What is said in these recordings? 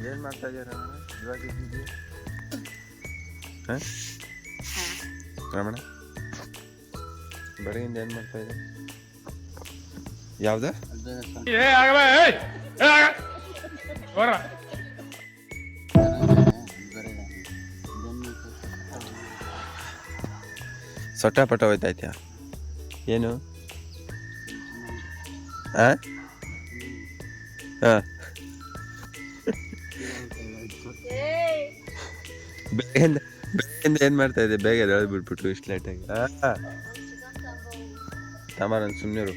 ಏನು ಮಾಡ್ತಾ ಇದ್ದೀರಾ ಇವಾಗ ಇದ್ದೀವಿ ಹಾಂ ರಮಣ ಬೆಳಗಿಂದ ಏನು ಮಾಡ್ತಾ ಇದ್ದೀರಾ ಯಾವ್ದು ಸೊಟ್ಟ ಪಟ ಹೋಯ್ತಾಯ್ತ್ಯಾ ಏನು ಹಾಂ ಹಾಂ ಬೆಳಗಿಂದ ಏನು ಮಾಡ್ತಾ ಇದ್ದೆ ಬೇಗ ಹೇಳ್ಬಿಟ್ಬಿಟ್ಟು ಇಷ್ಟು ಲೇಟಾಗಿ ತಮಾರನ್ ಸುಮ್ಮನಿರು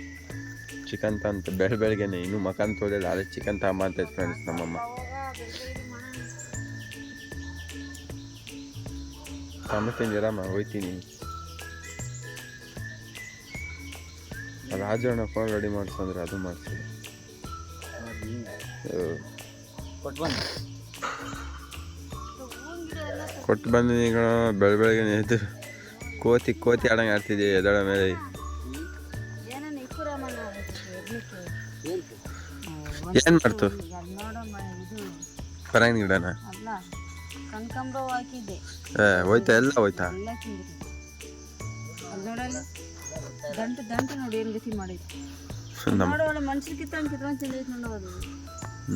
ಚಿಕನ್ ತಂತ ಬೆಳಗ್ಗೆನೆ ಇನ್ನೂ ಮಕನ್ ತೊಳೆದಿಲ್ಲ ಅದೇ ಚಿಕನ್ ತಗೊಂಬ ಅಂತ ಫ್ರೆಂಡ್ಸ್ ನಮ್ಮಮ್ಮ ತಿಂದಿರಮ್ಮ ಹೋಯ್ತೀನಿ ರಾಜಣ್ಣ ಫೋನ್ ರೆಡಿ ಮಾಡ್ಸಂದ್ರೆ ಅದು ಮಾಡ್ತೀವಿ ಕೊಟ್ಟು ಬಂದಿನಿ ಈಗ ಬೆಳಗ್ಗೆ ಎದ್ದು ಕೋತಿ ಆಡಂಗೆ ಆಡ್ತಿದ್ದೀವಿ ಎದಳ ಮೇಲೆ ಏನು ಮಾಡ್ತು ಪರಂಗಿ ಗಿಡನ ಹೋಯ್ತಾ ಎಲ್ಲ ಹೋಯ್ತಾ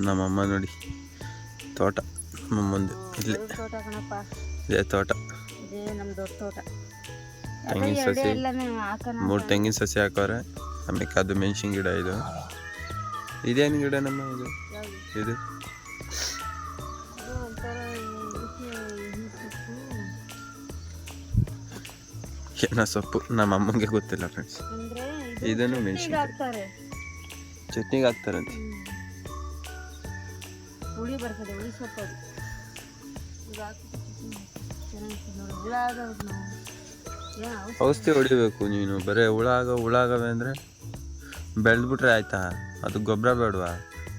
ನಮ್ಮಮ್ಮ ನೋಡಿ ತೋಟ ನಮ್ಮಮ್ಮಂದು ಇಲ್ಲಿ ಇದೇ ತೋಟ ತೆಂಗಿನ ಸಸಿ 3 ತೆಂಗಿನ ಸಸಿ ಹಾಕೋರೆ ಆಮೇಲೆ ಅದು ಮೆಣಸಿನ ಗಿಡ ಇದು ಇದೇನು ಗಿಡ ನಮ್ಮ ಇದು ಏನೋ ಸೊಪ್ಪು ನಮ್ಮ ಅಮ್ಮಂಗೆ ಗೊತ್ತಿಲ್ಲ ಫ್ರೆಂಡ್ಸ್ ಇದನ್ನು ಮೆಣಸಿನ ಚಟ್ನಿಗೆ ಹಾಕ್ತಾರಂತೆ ಔಷಧಿ ಹೊಡಿಬೇಕು ನೀನು ಬರೀ ಹುಳಾಗವೆ ಅಂದರೆ ಬೆಳೆದ್ಬಿಟ್ರೆ ಆಯ್ತಾ ಅದು ಗೊಬ್ಬರ ಬೇಡವಾ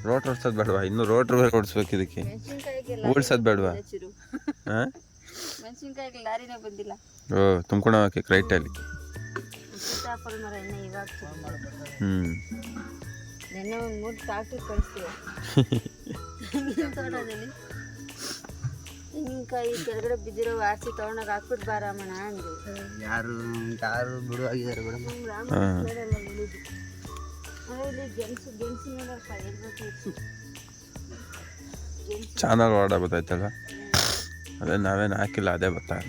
ರೋಟ್ ಹೊಡ್ಸೋದು ಬೇಡವಾ ಇನ್ನು ರೋಟ್ರ್ ಬೇರೆ ಹೊಡ್ಸ್ಬೇಕು ಇದಕ್ಕೆ ಉಳ್ಸೋದು ಬೇಡವಾ ಹಾಂ ಓ ತುಂಬ್ಕೊಂಡು ಹೋಗಕ್ಕೆ ರೈಟಲ್ಲಿ ತೆಂಗಿನಕಾಯಿ ಕೆಳಗಡೆ ಬಿದ್ದಿರೋ ಆರ್ಸಿ ತಗೊಂಡಾಗ ಹಾಕ್ಬಿಟ್ಟು ಬಾರಮ್ಮಣ ಅಂದ್ರು ಯಾರು ಬಿಡುವಾಗಿದ್ದಾರೆ ಚಾನಲ್ ವಾಡ ಗೊತ್ತಾಯ್ತಲ್ಲ ಅದೇ ನಾವೇನು ಹಾಕಿಲ್ಲ ಅದೇ ಗೊತ್ತಾಗ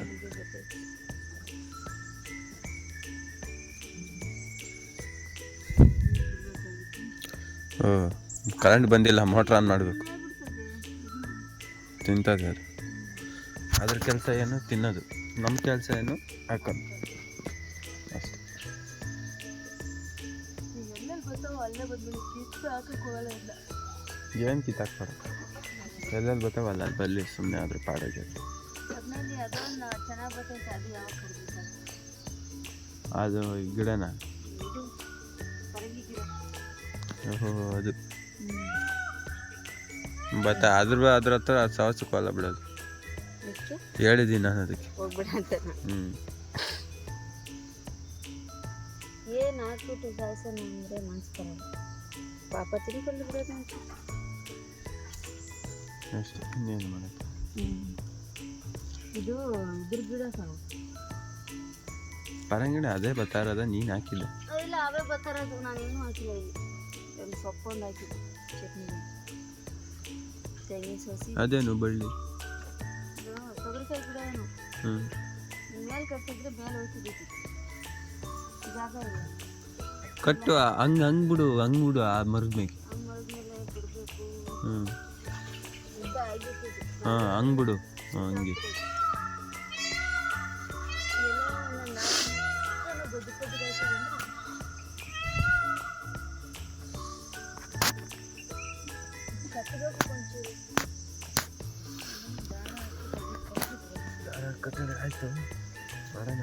ಓ ಕರೆಂಟ್ ಬಂದಿಲ್ಲ ಮೋಟ್ರ್ ಆನ್ ಮಾಡಬೇಕು ತಿಂತದೆ ಅದು ಅದ್ರ ಕೆಲಸ ಏನು ತಿನ್ನೋದು ನಮ್ಮ ಕೆಲಸ ಏನು ಹಾಕೋದು ಅಷ್ಟೇ ಏನು ಕಿತ್ತಾಕ್ಬಾರ ಎಲ್ಲೆಲ್ಲಿ ಬರ್ತಾವ ಅಲ್ಲ ಬಲ್ಲಿ ಸುಮ್ಮನೆ ಆದ್ರೆ ಪಾಡೋದು ಅದು ಗಿಡನ ಓಹೋ ಅದು ಬತ್ತ ಅದ್ರ ಹತ್ರ ಸಾವಸಕ್ಕೂ ಅಲ್ಲ ಬಿಡೋದು ಹೇಳಿದ್ದೀನಿ ನಾನು ಅದಕ್ಕೆ ಏನು ಹಾಕ್ಬಿಟ್ಟು ಸಾಯಿಸೋಣ ಅಂದರೆ ಮನ್ಸು ಬರಲ್ಲ ಪಾಪ ತಿನ್ಕೊಂಡು ಬಿಡೋದು ಅಷ್ಟೇ ಇನ್ನೇನು ಮಾಡೋದು ಇದು ಇದ್ರ ಗಿಡ ಸಾವು ಪರಂಗಿಡ ಅದೇ ಬರ್ತಾ ಇರೋದ ನೀನು ಹಾಕಿಲ್ಲ ಇಲ್ಲ ಅವೇ ಬರ್ತಾ ಇರೋದು ನಾನೇನು ಹಾಕಿಲ್ಲ ಒಂದು ಸೊಪ್ಪೊಂದು ಹಾಕಿದ್ದೆ ಚಟ್ನಿಗೆ ತೆಂಗಿನ ಸಸಿ ಅದೇನು ಬಳ್ಳಿ ತೊಗರಿಕಾಯಿ ಗಿಡ ಏನು ಮೇಲೆ ಕಟ್ಟಿದ್ರೆ ಮೇಲೆ ಹೋಗ್ತಿದ್ದೆ ಜಾಗ ಇಲ್ಲ ಕಟ್ಟು ಹಂಗೆ ಬಿಡು ಆ ಮರದ ಮೇಲೆ ಬಿಡಬೇಕು ಹಾಂ ಹಂಗೆ ಬಿಡು ಹಂಗೆ ಕಟ್ಟಡ ಆಯ್ತು ಮಾಡೋಣ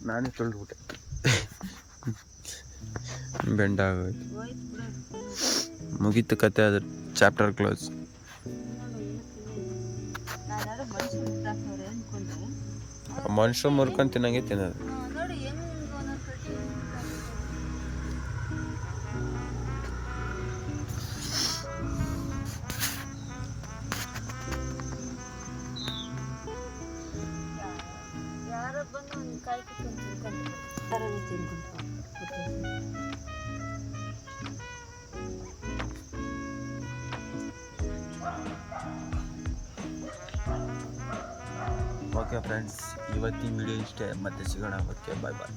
ನಾನೇ ತೊಳೆದ್ಬಿಟ್ಟೆ ಬೆಂಡಾಗೋಯ್ತು ಮುಗೀತು ಕತೆ ಅದ್ರ ಚಾಪ್ಟರ್ ಕ್ಲೋಸ್ ಮನುಷ್ಯ ಮುರ್ಕೊಂಡು ತಿನ್ನಂಗೆ ತಿನ್ನೋದು ಕಾಯಿ ಕಿತ್ಕೊಂಡು ತಿನ್ಕೊಂಡು ಥರನೇ ತಿನ್ಕೊಂಡು ಓಕೆ ಫ್ರೆಂಡ್ಸ್, ಇವತ್ತಿನ ವಿಡಿಯೋ ಇಷ್ಟೇ. ಮತ್ತೆ ಸಿಗೋಣ. ಓಕೆ, ಬಾಯ್ ಬಾಯ್.